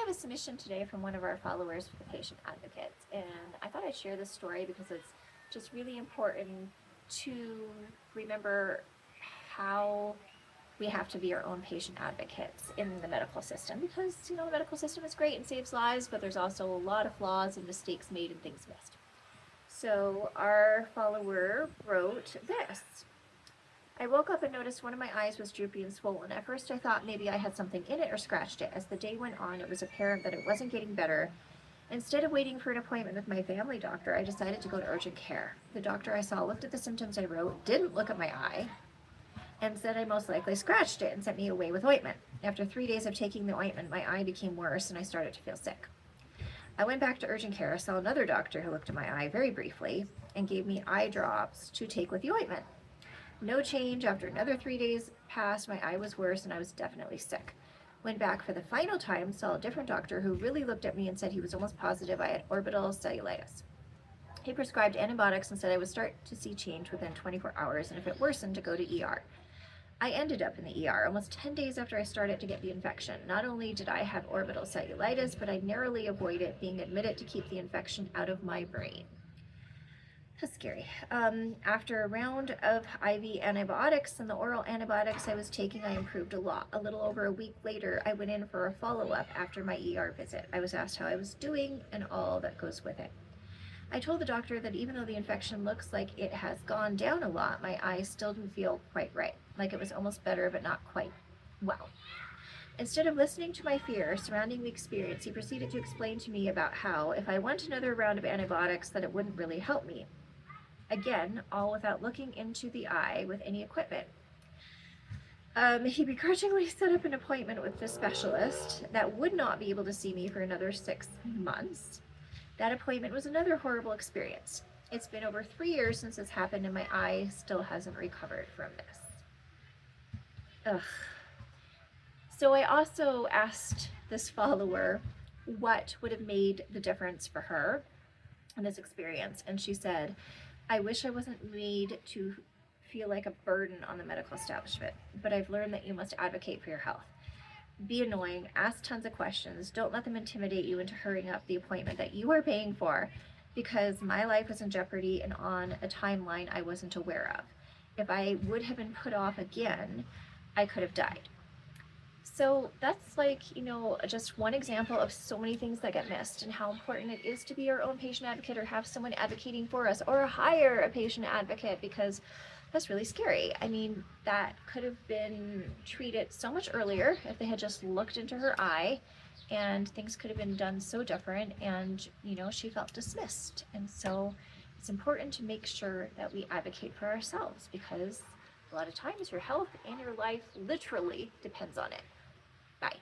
have a submission today from one of our followers for the patient advocates, and I thought I'd share this story because it's just really important to remember how we have to be our own patient advocates in the medical system, because the medical system is great and saves lives, but there's also a lot of flaws and mistakes made and things missed. So our follower wrote this. I woke up and noticed one of my eyes was droopy and swollen. At first I thought maybe I had something in it or scratched it. As the day went on, it was apparent that it wasn't getting better. Instead of waiting for an appointment with my family doctor, I decided to go to urgent care. The doctor I saw looked at the symptoms I wrote, didn't look at my eye, and said I most likely scratched it and sent me away with ointment. After 3 days of taking the ointment, my eye became worse and I started to feel sick. I went back to urgent care, saw another doctor who looked at my eye very briefly and gave me eye drops to take with the ointment. No change. After another 3 days passed, my eye was worse and I was definitely sick. Went back for the final time, saw a different doctor who really looked at me and said he was almost positive I had orbital cellulitis. He prescribed antibiotics and said I would start to see change within 24 hours, and if it worsened, to go to ER. I ended up in the ER almost 10 days after I started to get the infection. Not only did I have orbital cellulitis, but I narrowly avoided being admitted to keep the infection out of my brain. That's scary. After a round of IV antibiotics and the oral antibiotics I was taking, I improved a lot. A little over a week later, I went in for a follow-up after my ER visit. I was asked how I was doing and all that goes with it. I told the doctor that even though the infection looks like it has gone down a lot, my eyes still didn't feel quite right, like it was almost better but not quite well. Instead of listening to my fear surrounding the experience, he proceeded to explain to me about how, if I went another round of antibiotics, that it wouldn't really help me. Again, all without looking into the eye with any equipment. He begrudgingly set up an appointment with the specialist that would not be able to see me for another 6 months. That appointment was another horrible experience. It's been over 3 years since this happened, and my eye still hasn't recovered from this. Ugh. So I also asked this follower what would have made the difference for her in this experience, and she said, I wish I wasn't made to feel like a burden on the medical establishment, but I've learned that you must advocate for your health. Be annoying, ask tons of questions, don't let them intimidate you into hurrying up the appointment that you are paying for, because my life was in jeopardy and on a timeline I wasn't aware of. If I would have been put off again, I could have died. So that's just one example of so many things that get missed, and how important it is to be our own patient advocate or have someone advocating for us, or hire a patient advocate, because that's really scary. I mean, that could have been treated so much earlier if they had just looked into her eye, and things could have been done so different, and she felt dismissed. And so it's important to make sure that we advocate for ourselves, because a lot of times your health and your life literally depends on it. Bye.